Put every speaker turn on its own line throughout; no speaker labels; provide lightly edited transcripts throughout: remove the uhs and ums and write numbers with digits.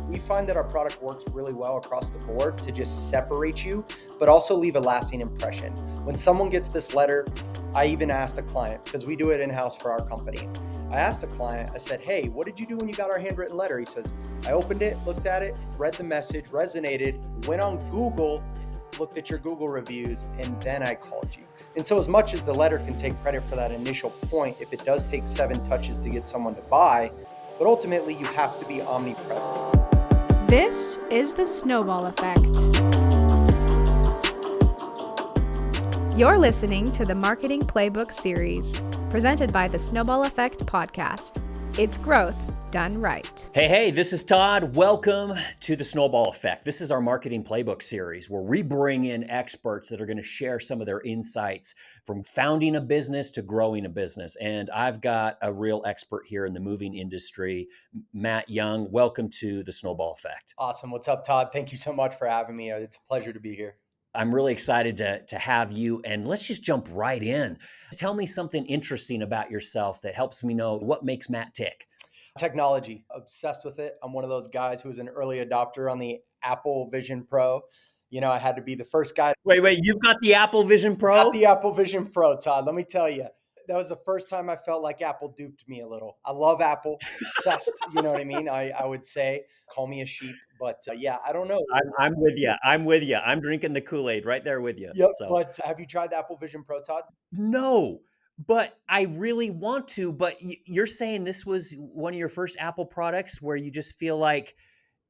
We find that our product works really well across the board to just separate you, but also leave a lasting impression. When someone gets this letter, I even asked the client, because we do it in-house for our company. I asked the client, I said, hey, what did you do when you got our handwritten letter? He says, I opened it, looked at it, read the message, resonated, went on Google, looked at your Google reviews, and then I called you. And so as much as the letter can take credit for that initial point, if it does take 7 touches to get someone to buy, but ultimately you have to be omnipresent.
This is the Snowball Effect. You're listening to the Marketing Playbook series, presented by the Snowball Effect podcast. It's growth done right.
Hey, this is Todd. Welcome to the Snowball Effect. This is our Marketing Playbook series where we bring in experts that are going to share some of their insights from founding a business to growing a business. And I've got a real expert here in the moving industry, Matt Young. Welcome to the Snowball Effect.
Awesome. What's up, Todd? Thank you so much for having me. It's a pleasure to be here.
I'm really excited to have you, and let's just jump right in. Tell me something interesting about yourself that helps me know what makes Matt tick.
Technology, obsessed with it. I'm one of those guys who was an early adopter on the Apple Vision Pro. You know, I had to be the first guy.
Wait, you've got the Apple Vision Pro?
Got the Apple Vision Pro, Todd. Let me tell you, that was the first time I felt like Apple duped me a little. I love Apple, obsessed. You know what I mean? I would say, call me a sheep, but yeah, I don't know.
I'm with you. I'm drinking the Kool-Aid right there with you.
Yep.
So
But have you tried the Apple Vision Pro, Todd?
no, but I really want to. But you're saying this was one of your first Apple products where you just feel like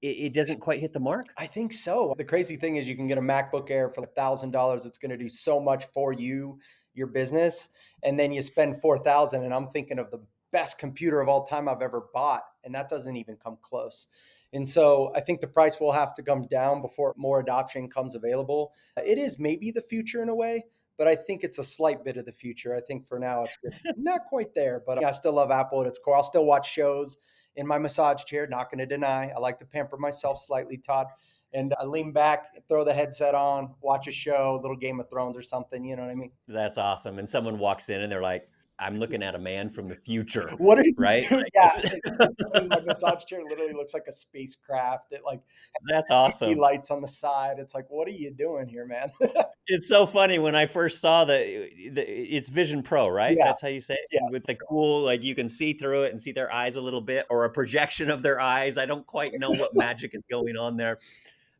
it doesn't quite hit the mark?
I think so. The crazy thing is you can get a MacBook Air for $1,000. It's going to do so much for you, your business. And then you spend $4,000 and I'm thinking of the best computer of all time I've ever bought. And that doesn't even come close. And so I think the price will have to come down before more adoption comes available. It is maybe the future in a way, but I think it's a slight bit of the future. I think for now it's just not quite there, but I still love Apple at its core. I'll still watch shows in my massage chair, not going to deny. I like to pamper myself slightly, Todd. And I lean back, throw the headset on, watch a show, a little Game of Thrones or something. You know what I mean?
That's awesome. And someone walks in and they're like, I'm looking at a man from the future.
What are you
right?
doing? Yeah, it's funny. My massage chair literally looks like a spacecraft. It like
That's
LED
awesome.
lights on the side. It's like, what are you doing here, man?
It's so funny when I first saw it's Vision Pro, right?
Yeah,
That's how you say it?
yeah.
With the cool, like you can see through it and see their eyes a little bit, or a projection of their eyes. I don't quite know what magic is going on there.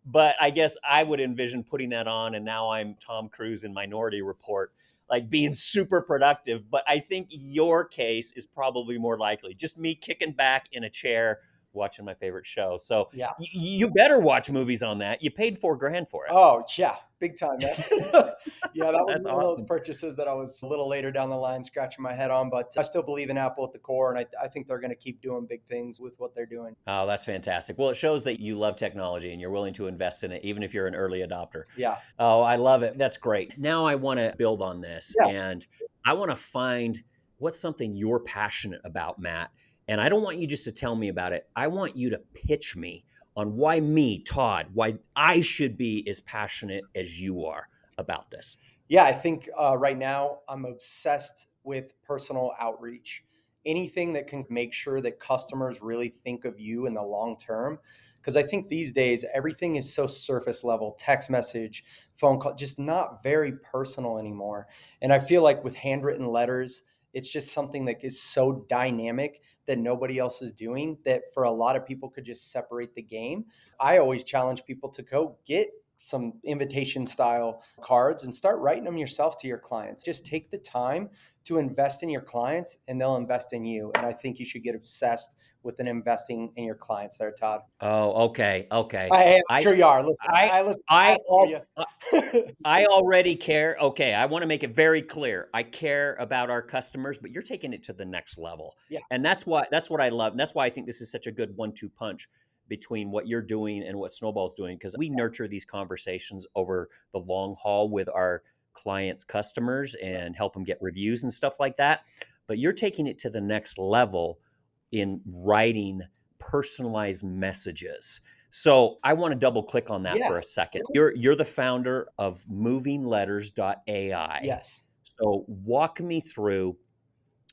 But I guess I would envision putting that on, and now I'm Tom Cruise in Minority Report, like being super productive. But I think your case is probably more likely. Just me kicking back in a chair watching my favorite show. So
Yeah.
you better watch movies on that. You paid $4,000 for it.
Oh, yeah. Big time, man. Yeah, that was
That's
one of those
awesome.
purchases that I was a little later down the line scratching my head on, but I still believe in Apple at the core, and I think they're going to keep doing big things with what they're doing.
Oh, that's fantastic. Well, it shows that you love technology and you're willing to invest in it, even if you're an early adopter.
Yeah.
Oh, I love it. That's great. Now I want to build on this,
Yeah.
and I want to find what's something you're passionate about, Matt. And I don't want you just to tell me about it. I want you to pitch me on why me, Todd, why I should be as passionate as you are about this.
Yeah, I think right now I'm obsessed with personal outreach. Anything that can make sure that customers really think of you in the long term. Because I think these days, everything is so surface level, text message, phone call, just not very personal anymore. And I feel like with handwritten letters, it's just something that is so dynamic that nobody else is doing that for a lot of people could just separate the game. I always challenge people to go get some invitation style cards and start writing them yourself to your clients. Just take the time to invest in your clients and they'll invest in you. And I think you should get obsessed with an investing in your clients there, Todd.
Oh, okay.
I'm
I,
sure you are. Listen,
I,
I listen
I,
for you.
I already care. Okay, I want to make it very clear. I care about our customers, but you're taking it to the next level.
Yeah.
And that's what I love. And that's why I think this is such a good 1-2 punch between what you're doing and what Snowball's doing, because we nurture these conversations over the long haul with our clients' customers and help them get reviews and stuff like that. But you're taking it to the next level in writing personalized messages. So I want to double click on that
Yeah.
for a second. You're the founder of MovingLetters.ai.
Yes.
So walk me through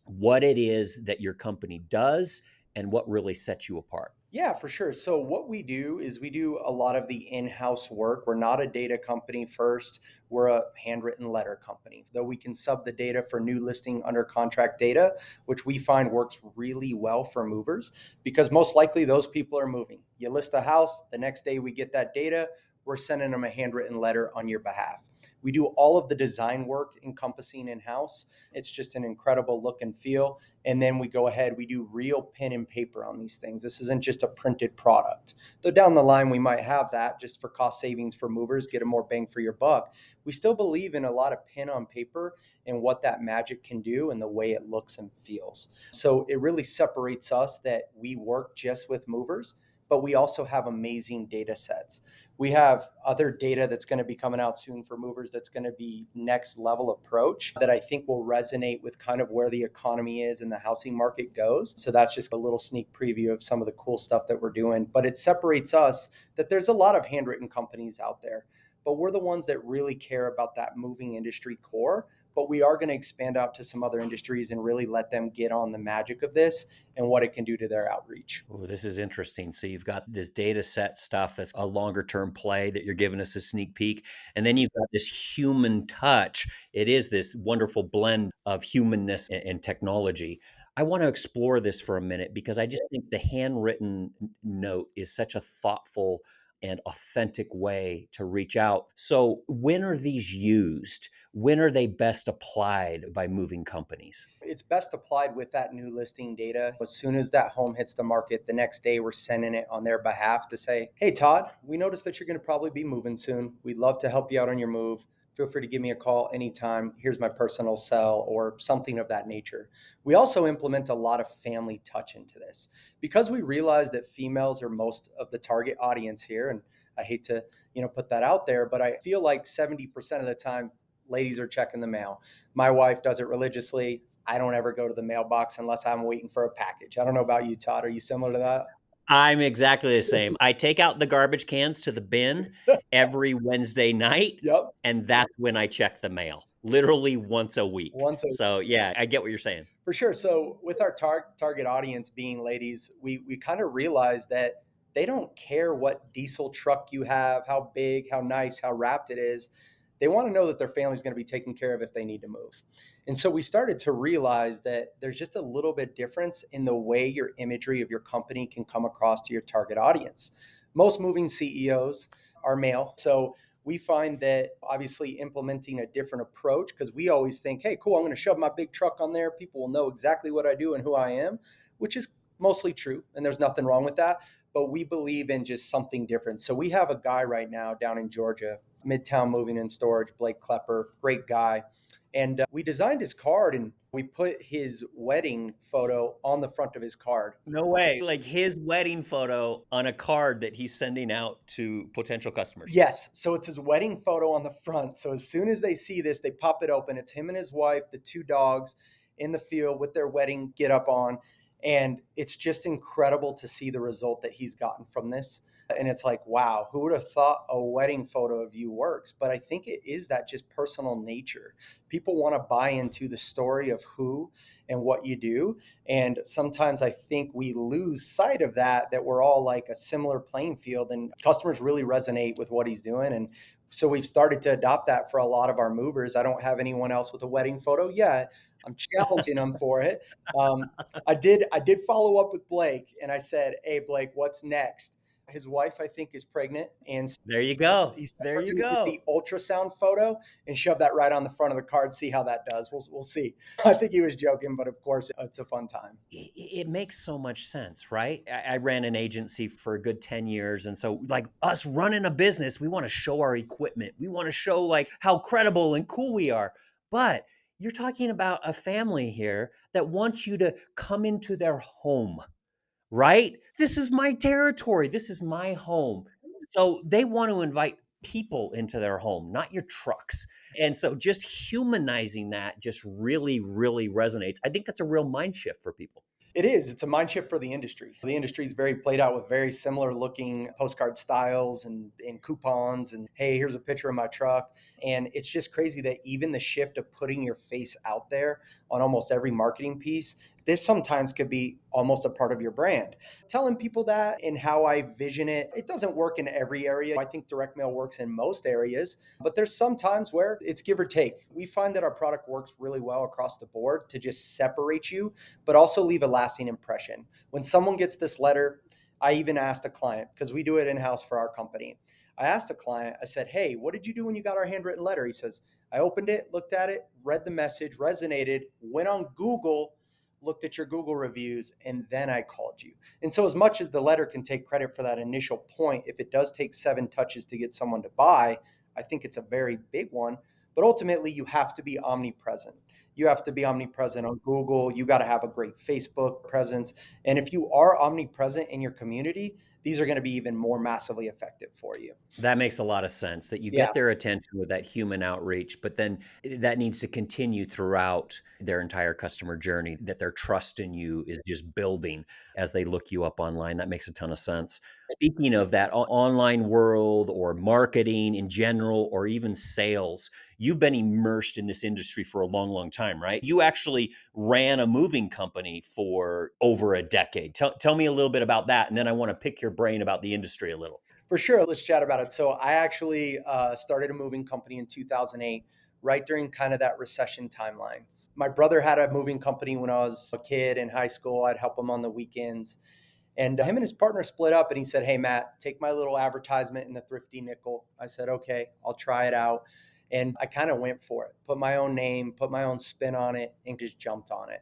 what it is that your company does and what really sets you apart.
Yeah, for sure. So what we do is we do a lot of the in-house work. We're not a data company first. We're a handwritten letter company. Though we can sub the data for new listing under contract data, which we find works really well for movers because most likely those people are moving. You list a house, the next day we get that data, we're sending them a handwritten letter on your behalf. We do all of the design work encompassing in-house. It's just an incredible look and feel. And then we go ahead, we do real pen and paper on these things. This isn't just a printed product. Though down the line, we might have that just for cost savings for movers, get a more bang for your buck. We still believe in a lot of pen on paper and what that magic can do and the way it looks and feels. So it really separates us that we work just with movers, but we also have amazing data sets. We have other data that's going to be coming out soon for movers that's going to be next level approach that I think will resonate with kind of where the economy is and the housing market goes. So that's just a little sneak preview of some of the cool stuff that we're doing. But it separates us that there's a lot of handwritten companies out there, but we're the ones that really care about that moving industry core. But we are going to expand out to some other industries and really let them get on the magic of this and what it can do to their outreach.
Oh, this is interesting. So you've got this data set stuff that's a longer term play that you're giving us a sneak peek. And then you've got this human touch. It is this wonderful blend of humanness and technology. I want to explore this for a minute because I just think the handwritten note is such a thoughtful and authentic way to reach out. So, when are these used? When are they best applied by moving companies?
It's best applied with that new listing data. As soon as that home hits the market, the next day we're sending it on their behalf to say, hey, Todd, we noticed that you're going to probably be moving soon. We'd love to help you out on your move. Feel free to give me a call anytime. Here's my personal cell or something of that nature. We also implement a lot of family touch into this because we realize that females are most of the target audience here. And I hate to, put that out there, but I feel like 70% of the time, ladies are checking the mail. My wife does it religiously. I don't ever go to the mailbox unless I'm waiting for a package. I don't know about you, Todd. Are you similar to that?
I'm exactly the same. I take out the garbage cans to the bin every Wednesday night,
Yep.
and that's when I check the mail, literally once a week.
Once a
So, yeah, I get what you're saying.
For sure. So with our target audience being ladies, we kind of realize that they don't care what diesel truck you have, how big, how nice, how wrapped it is. They want to know that their family's going to be taken care of if they need to move. And so we started to realize that there's just a little bit difference in the way your imagery of your company can come across to your target audience. Most moving CEOs are male. So we find that obviously implementing a different approach, because we always think, hey, cool, I'm going to shove my big truck on there. People will know exactly what I do and who I am, which is mostly true. And there's nothing wrong with that. But we believe in just something different. So we have a guy right now down in Georgia, Midtown Moving and Storage, Blake Klepper, great guy. And we designed his card and we put his wedding photo on the front of his card.
No way. Like his wedding photo on a card that he's sending out to potential customers.
Yes. So it's his wedding photo on the front. So as soon as they see this, they pop it open. It's him and his wife, the two dogs in the field with their wedding get up on. And it's just incredible to see the result that he's gotten from this. And it's like, wow, who would have thought a wedding photo of you works? But I think it is that just personal nature. People want to buy into the story of who and what you do. And sometimes I think we lose sight of that we're all like a similar playing field and customers really resonate with what he's doing. And so we've started to adopt that for a lot of our movers. I don't have anyone else with a wedding photo yet. I'm challenging them for it. Um, I did follow up with Blake and I said, hey, Blake, what's next? His wife, I think, is pregnant. And
There you go.
he said,
There
we're
you
going to get the
go.
ultrasound photo and shove that right on the front of the card, see how that does. We'll see. I think he was joking, but of course, it's a fun time.
It makes so much sense, right? I ran an agency for a good 10 years. And so, like us running a business, we want to show our equipment. We want to show like how credible and cool we are. But you're talking about a family here that wants you to come into their home, right? This is my territory. This is my home. So they want to invite people into their home, not your trucks. And so just humanizing that just really, really resonates. I think that's a real mind shift for people.
It is. It's a mind shift for the industry. The industry is very played out with very similar looking postcard styles and coupons. And hey, here's a picture of my truck. And it's just crazy that even the shift of putting your face out there on almost every marketing piece This sometimes could be almost a part of your brand. Telling people that and how I vision it, it doesn't work in every area. I think direct mail works in most areas, but there's some times where it's give or take. We find that our product works really well across the board to just separate you, but also leave a lasting impression. When someone gets this letter, I even asked a client, because we do it in-house for our company. I asked a client, I said, "Hey, what did you do when you got our handwritten letter?" He says, "I opened it, looked at it, read the message, resonated, went on Google, looked at your Google reviews, and then I called you." And so, as much as the letter can take credit for that initial point, if it does take 7 touches to get someone to buy, I think it's a very big one. But ultimately, you have to be omnipresent. You have to be omnipresent on Google. You got to have a great Facebook presence. And if you are omnipresent in your community, these are going to be even more massively effective for you.
That makes a lot of sense that you
Yeah,
get their attention with that human outreach, but then that needs to continue throughout their entire customer journey, that their trust in you is just building as they look you up online. That makes a ton of sense. Speaking of that online world or marketing in general, or even sales, you've been immersed in this industry for a long, long time, right? You actually ran a moving company for over a decade. Tell me a little bit about that. And then I want to pick your brain about the industry a little.
for sure. Let's chat about it. So, I actually started a moving company in 2008, right during kind of that recession timeline. My brother had a moving company when I was a kid in high school. I'd help him on the weekends. And him and his partner split up, and he said, "Hey, Matt, take my little advertisement in the Thrifty Nickel." I said, "Okay, I'll try it out." And I kind of went for it, put my own name, put my own spin on it, and just jumped on it.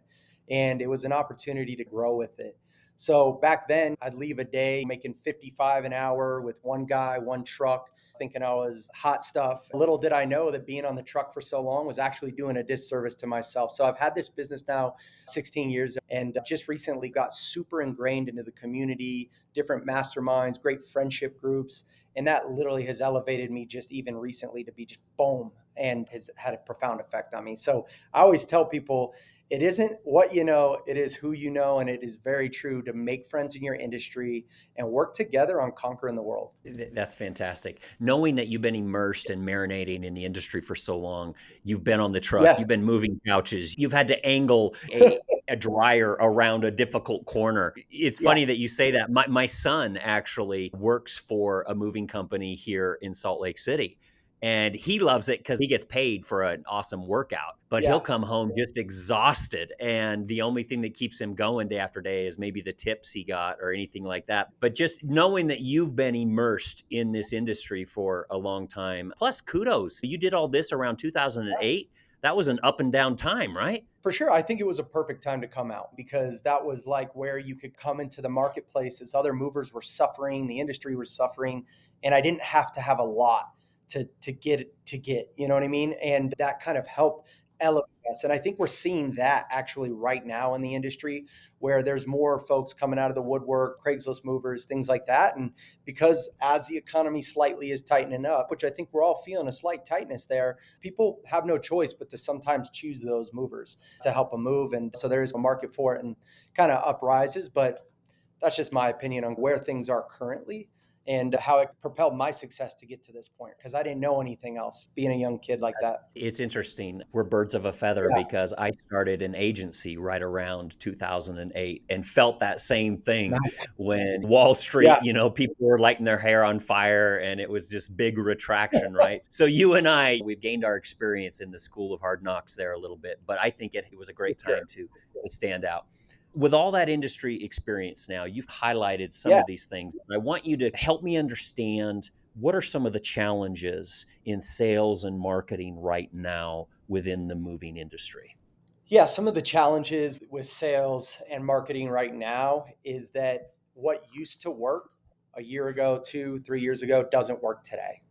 And it was an opportunity to grow with it. So back then, I'd leave a day making 55 an hour with one guy, one truck, thinking I was hot stuff. Little did I know that being on the truck for so long was actually doing a disservice to myself. So I've had this business now 16 years and just recently got super ingrained into the community, different masterminds, great friendship groups. And that literally has elevated me just even recently to be just boom and has had a profound effect on me. So I always tell people, it isn't what you know, it is who you know. And it is very true to make friends in your industry and work together on conquering the world.
That's fantastic. Knowing that you've been immersed and marinating in the industry for so long, you've been on the truck,
Yeah.
you've been moving couches, you've had to angle a dryer around a difficult corner. It's
Yeah.
funny that you say that. My son actually works for a moving company here in Salt Lake City. And he loves it because he gets paid for an awesome workout, but he'll
Yeah.
come home just exhausted. And the only thing that keeps him going day after day is maybe the tips he got or anything like that. But just knowing that you've been immersed in this industry for a long time, plus kudos. You did all this around 2008. That was an up and down time, right?
For sure. I think it was a perfect time to come out because that was like where you could come into the marketplace as other movers were suffering, the industry was suffering, and I didn't have to have a lot to get, you know what I mean? And that kind of helped elevate us. And I think we're seeing that actually right now in the industry where there's more folks coming out of the woodwork, Craigslist movers, things like that. And because as the economy slightly is tightening up, which I think we're all feeling a slight tightness there, people have no choice but to sometimes choose those movers to help them move. And so there's a market for it and kind of uprises. But that's just my opinion on where things are currently and how it propelled my success to get to this point because I didn't know anything else being a young kid like that.
It's interesting. We're birds of a feather
Yeah.
because I started an agency right around 2008 and felt that same thing
Nice.
when Wall Street,
Yeah.
people were lighting their hair on fire and it was this big retraction, right? So you and I, we've gained our experience in the school of hard knocks there a little bit, but I think it was a
For
great
sure.
time to stand out. With all that industry experience now, you've highlighted some
Yeah.
of these things. I want you to help me understand what are some of the challenges in sales and marketing right now within the moving industry?
Yeah. Some of the challenges with sales and marketing right now is that what used to work a year ago, 2, 3 years ago, doesn't work today.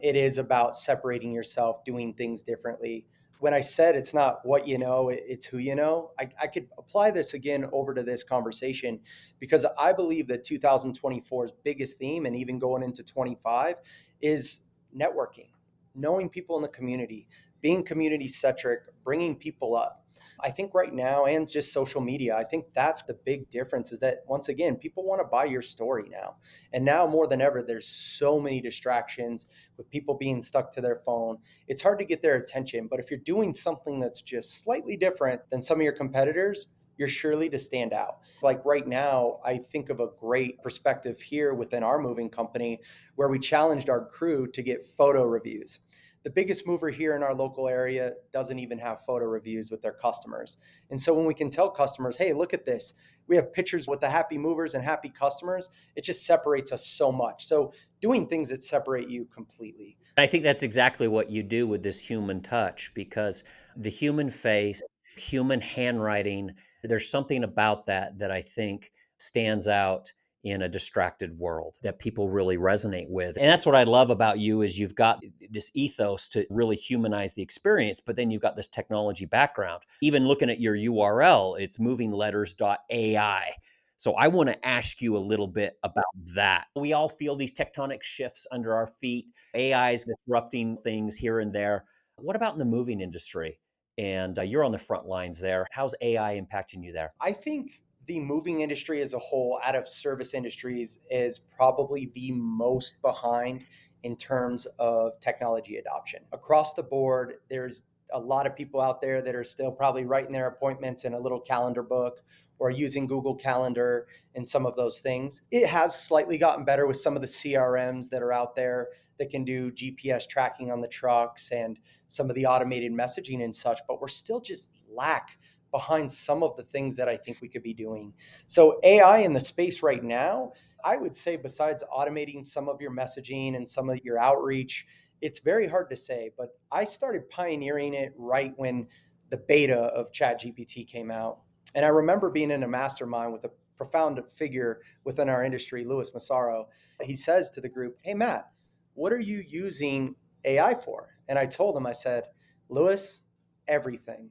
It is about separating yourself, doing things differently. When I said it's not what you know, it's who you know, I could apply this again over to this conversation because I believe that 2024's biggest theme and even going into 25 is networking, knowing people in the community, being community centric, bringing people up. I think right now, and just social media, I think that's the big difference is that once again, people want to buy your story now. And now more than ever, there's so many distractions with people being stuck to their phone. It's hard to get their attention. But if you're doing something that's just slightly different than some of your competitors, you're surely to stand out. Like right now, I think of a great perspective here within our moving company where we challenged our crew to get photo reviews. The biggest mover here in our local area doesn't even have photo reviews with their customers. And so when we can tell customers, hey, look at this, we have pictures with the happy movers and happy customers, it just separates us so much. So doing things that separate you completely.
I think that's exactly what you do with this human touch because the human face, human handwriting, there's something about that that I think stands out in a distracted world that people really resonate with. And that's what I love about you is you've got this ethos to really humanize the experience, but then you've got this technology background. Even looking at your URL, it's MovingLetters.ai. So I want to ask you a little bit about that. We all feel these tectonic shifts under our feet. AI is disrupting things here and there. What about in the moving industry? And you're on the front lines there. How's AI impacting you there?
I think the moving industry as a whole, out of service industries, is probably the most behind in terms of technology adoption. Across the board, there's a lot of people out there that are still probably writing their appointments in a little calendar book or using Google Calendar and some of those things. It has slightly gotten better with some of the CRMs that are out there that can do GPS tracking on the trucks and some of the automated messaging and such, but we're still just lack behind some of the things that I think we could be doing. So AI in the space right now, I would say besides automating some of your messaging and some of your outreach, it's very hard to say, but I started pioneering it right when the beta of ChatGPT came out. And I remember being in a mastermind with a profound figure within our industry, Louis Massaro. He says to the group, hey, Matt, what are you using AI for? And I told him, I said, Louis, everything.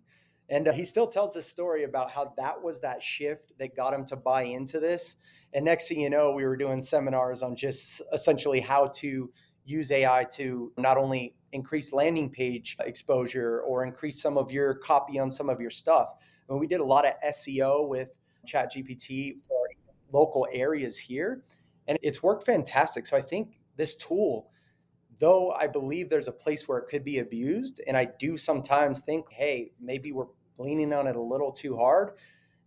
And he still tells this story about how that was that shift that got him to buy into this. And next thing you know, we were doing seminars on just essentially how to use AI to not only increase landing page exposure or increase some of your copy on some of your stuff. I mean, we did a lot of SEO with ChatGPT for local areas here, and it's worked fantastic. So I think this tool, though I believe there's a place where it could be abused, and I do sometimes think, hey, maybe we're leaning on it a little too hard,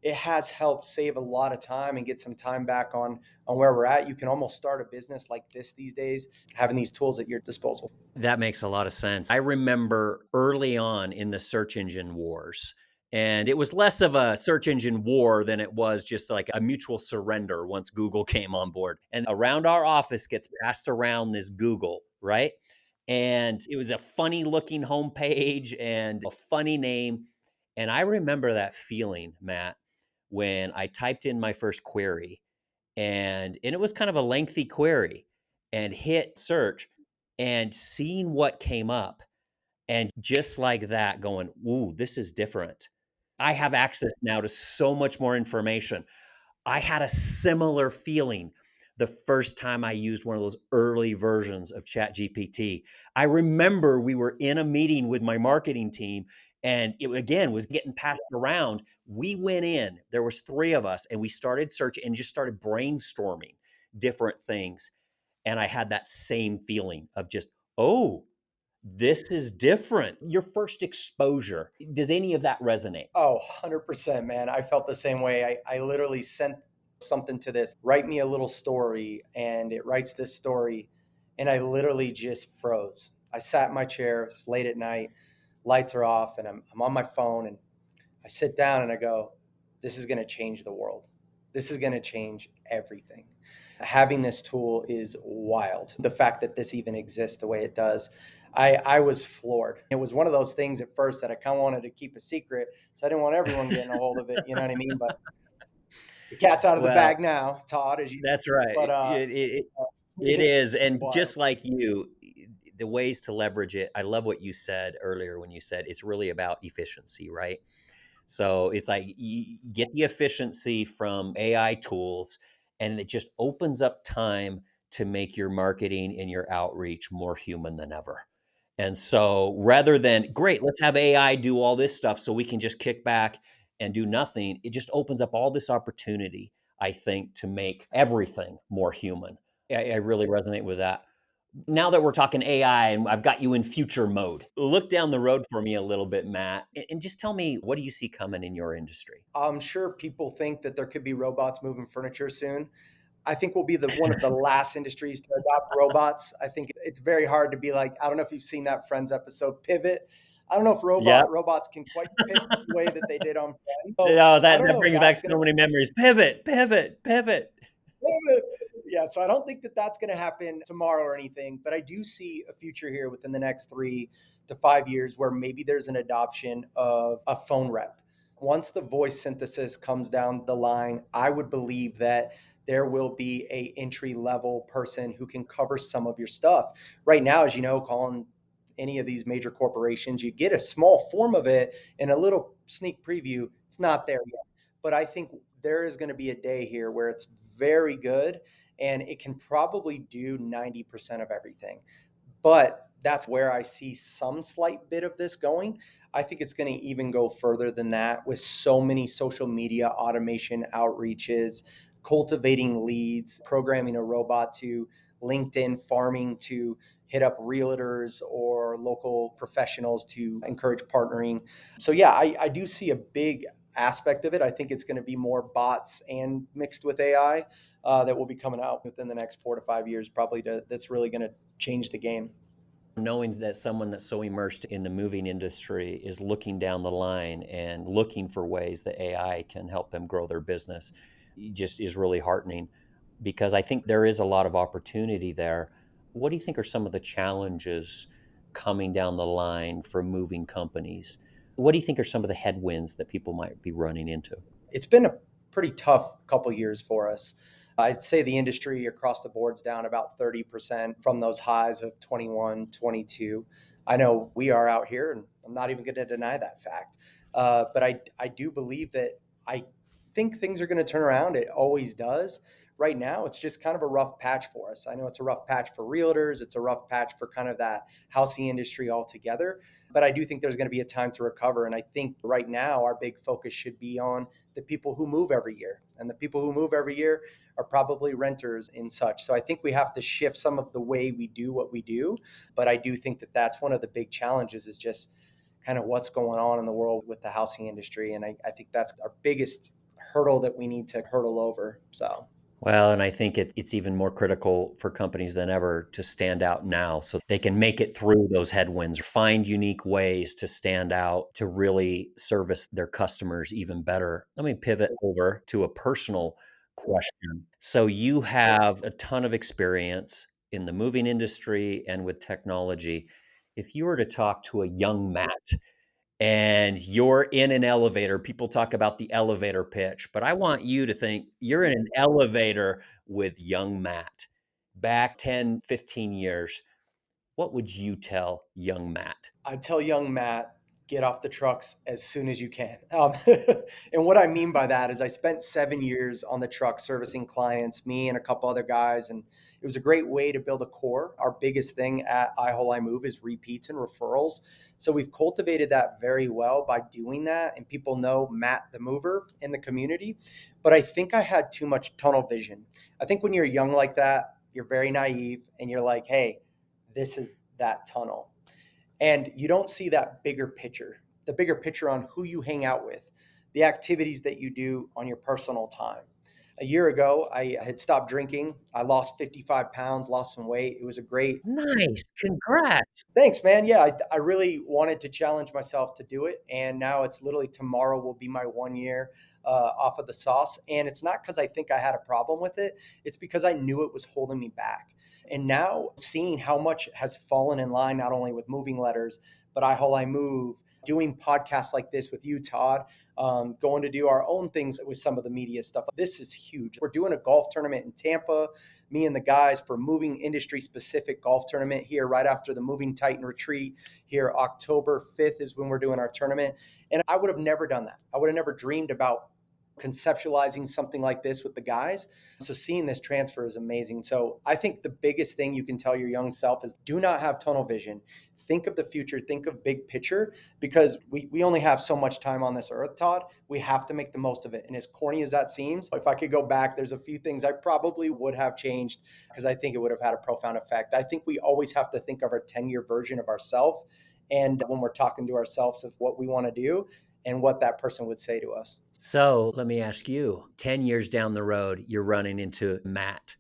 it has helped save a lot of time and get some time back on where we're at. You can almost start a business like this these days, having these tools at your disposal.
That makes a lot of sense. I remember early on in the search engine wars, and it was less of a search engine war than it was just like a mutual surrender once Google came on board. And around our office gets passed around this Google, right? And it was a funny looking homepage and a funny name. And I remember that feeling, Matt, when I typed in my first query and it was kind of a lengthy query and hit search and seeing what came up and just like that going, ooh, this is different. I have access now to so much more information. I had a similar feeling the first time I used one of those early versions of ChatGPT. I remember we were in a meeting with my marketing team and it again was getting passed around. We went in, there was three of us, and we started searching and just started brainstorming different things. And I had that same feeling of just, oh, this is different. Your first exposure, does any of that resonate?
Oh, 100%, man. I felt the same way. I literally sent something to this, write me a little story, and it writes this story. And I literally just froze. I sat in my chair, it's late at night, lights are off, and I'm on my phone, and I sit down and I go, this is going to change the world. This is going to change everything. Having this tool is wild. The fact that this even exists the way it does, I was floored. It was one of those things at first that I kind of wanted to keep a secret. So I didn't want everyone getting a hold of it. You know what I mean? But the cat's out of the
Well,
bag now, Todd, as you,
that's right.
but
It is.
it's
And
wild.
just like you, the ways to leverage it, I love what you said earlier when you said it's really about efficiency, right? So it's like you get the efficiency from AI tools, and it just opens up time to make your marketing and your outreach more human than ever. And so rather than, great, let's have AI do all this stuff so we can just kick back and do nothing, it just opens up all this opportunity, I think, to make everything more human. I really resonate with that. Now that we're talking AI and I've got you in future mode, look down the road for me a little bit, Matt, and just tell me, what do you see coming in your industry?
I'm sure people think that there could be robots moving furniture soon. I think we'll be the one of the last industries to adopt robots. I think it's very hard to be like, I don't know if you've seen that Friends episode, Pivot. I don't know if
Yeah.
robots can quite pivot the way that they did on Friends. So
Oh,
I
that
don't
that
know if
brings back
that's going
so many memories. Pivot, pivot, pivot.
to. Yeah, so I don't think that that's going to happen tomorrow or anything, but I do see a future here within the next 3 to 5 years where maybe there's an adoption of a phone rep. Once the voice synthesis comes down the line, I would believe that there will be a entry level person who can cover some of your stuff. Right now, as you know, calling any of these major corporations, you get a small form of it and a little sneak preview. It's not there yet. But I think there is going to be a day here where it's very good and it can probably do 90% of everything. But that's where I see some slight bit of this going. I think it's going to even go further than that with so many social media automation outreaches, cultivating leads, programming a robot to LinkedIn farming to hit up realtors or local professionals to encourage partnering. So, yeah, I do see a big aspect of it. I think it's going to be more bots and mixed with AI that will be coming out within the next 4 to 5 years, probably that's really going to change the game.
Knowing that someone that's so immersed in the moving industry is looking down the line and looking for ways that AI can help them grow their business just is really heartening, because I think there is a lot of opportunity there. What do you think are some of the challenges coming down the line for moving companies? What do you think are some of the headwinds that people might be running into?
It's been a pretty tough couple years for us. I'd say the industry across the board's down about 30% from those highs of 21, 22. I know we are out here, and I'm not even going to deny that fact. But I do believe that I think things are going to turn around. It always does. Right now, it's just kind of a rough patch for us. I know it's a rough patch for realtors. It's a rough patch for kind of that housing industry altogether. But I do think there's going to be a time to recover. And I think right now, our big focus should be on the people who move every year. And the people who move every year are probably renters and such. So I think we have to shift some of the way we do what we do. But I do think that that's one of the big challenges is just kind of what's going on in the world with the housing industry. And I think that's our biggest hurdle that we need to hurdle over. So.
Well, and I think it's even more critical for companies than ever to stand out now so they can make it through those headwinds, find unique ways to stand out, to really service their customers even better. Let me pivot over to a personal question. So, you have a ton of experience in the moving industry and with technology. If you were to talk to a young Matt and you're in an elevator. People talk about the elevator pitch, but I want you to think you're in an elevator with young Matt. Back 10, 15 years, what would you tell young Matt?
I tell young Matt, get off the trucks as soon as you can. And what I mean by that is I spent 7 years on the truck servicing clients, me and a couple other guys, and it was a great way to build a core. Our biggest thing at IHAUL MOVE is repeats and referrals. So we've cultivated that very well by doing that, and people know Matt the mover in the community. But I think I had too much tunnel vision. I think when you're young like that, you're very naive and you're like, hey, this is that tunnel and you don't see that bigger picture, the bigger picture on who you hang out with, the activities that you do on your personal time. A year ago, I had stopped drinking. I lost 55 pounds, lost some weight. It was a great.
Nice. Congrats.
Thanks, man. Yeah, I really wanted to challenge myself to do it. And now it's literally tomorrow will be my 1 year off of the sauce. And it's not because I think I had a problem with it, it's because I knew it was holding me back. And now seeing how much has fallen in line, not only with moving letters, but I Move, doing podcasts like this with you, Todd, going to do our own things with some of the media stuff. This is huge. We're doing a golf tournament in Tampa, me and the guys for moving industry specific golf tournament here right after the Moving Titan retreat here. October 5th is when we're doing our tournament. And I would have never done that. I would have never dreamed about conceptualizing something like this with the guys. So seeing this transfer is amazing. So I think the biggest thing you can tell your young self is do not have tunnel vision. Think of the future, think of big picture, because we only have so much time on this earth, Todd. We have to make the most of it. And as corny as that seems, if I could go back, there's a few things I probably would have changed because I think it would have had a profound effect. I think we always have to think of our 10-year version of ourselves. And when we're talking to ourselves of what we want to do and what that person would say to us.
So let me ask you, 10 years down the road, you're running into Matt.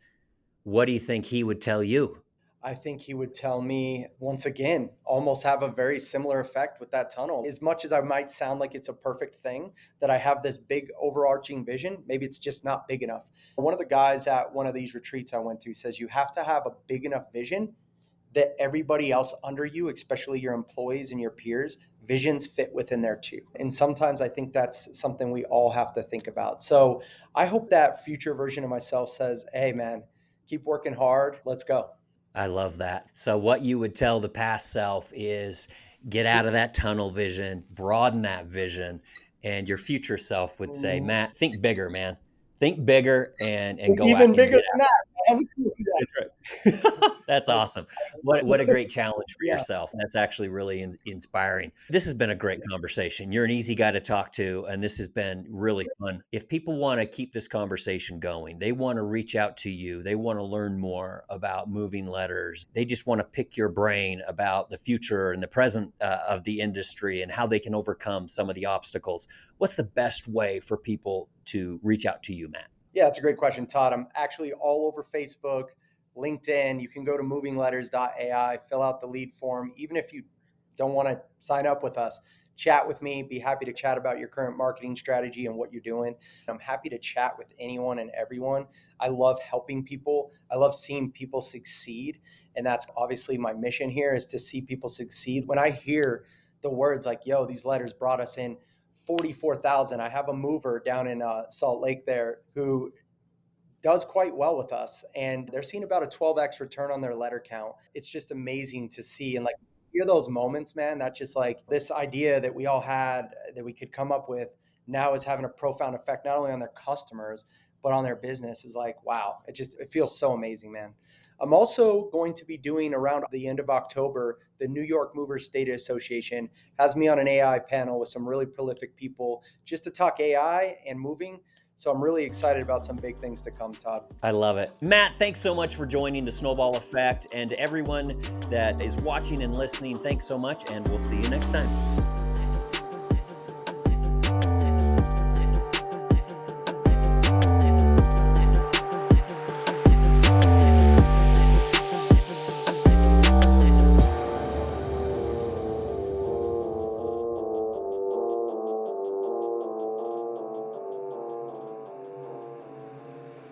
What do you think he would tell you?
I think he would tell me, once again, almost have a very similar effect with that tunnel. As much as I might sound like it's a perfect thing, that I have this big overarching vision, maybe it's just not big enough. One of the guys at one of these retreats I went to says you have to have a big enough vision that everybody else under you, especially your employees and your peers, visions fit within there too. And sometimes I think that's something we all have to think about. So I hope that future version of myself says, hey, man, keep working hard. Let's go.
I love that. So what you would tell the past self is get out of that tunnel vision, broaden that vision, and your future self would say, Matt, think bigger, man. Think bigger and go out
Even
and
bigger
get
than that, man.
That's right. That's awesome. What a great challenge for
Yeah.
yourself. That's actually really inspiring. This has been a great conversation. You're an easy guy to talk to, and this has been really fun. If people want to keep this conversation going, they want to reach out to you, they want to learn more about moving letters, they just want to pick your brain about the future and the present of the industry and how they can overcome some of the obstacles. What's the best way for people to reach out to you, Matt?
Yeah, it's a great question, Todd. I'm actually all over Facebook, LinkedIn. You can go to MovingLetters.ai, fill out the lead form. Even if you don't want to sign up with us, chat with me. Be happy to chat about your current marketing strategy and what you're doing. I'm happy to chat with anyone and everyone. I love helping people. I love seeing people succeed. And that's obviously my mission here is to see people succeed. When I hear the words like, yo, these letters brought us in 44,000. I have a mover down in Salt Lake there who does quite well with us, and they're seeing about a 12x return on their letter count. It's just amazing to see. And like, hear those moments, man, that just like this idea that we all had that we could come up with now is having a profound effect, not only on their customers, but on their business is like, wow, it feels so amazing, man. I'm also going to be doing around the end of October, the New York Movers State Association has me on an AI panel with some really prolific people just to talk AI and moving. So I'm really excited about some big things to come, Todd.
I love it. Matt, thanks so much for joining the Snowball Effect. And to everyone that is watching and listening, thanks so much. And we'll see you next time.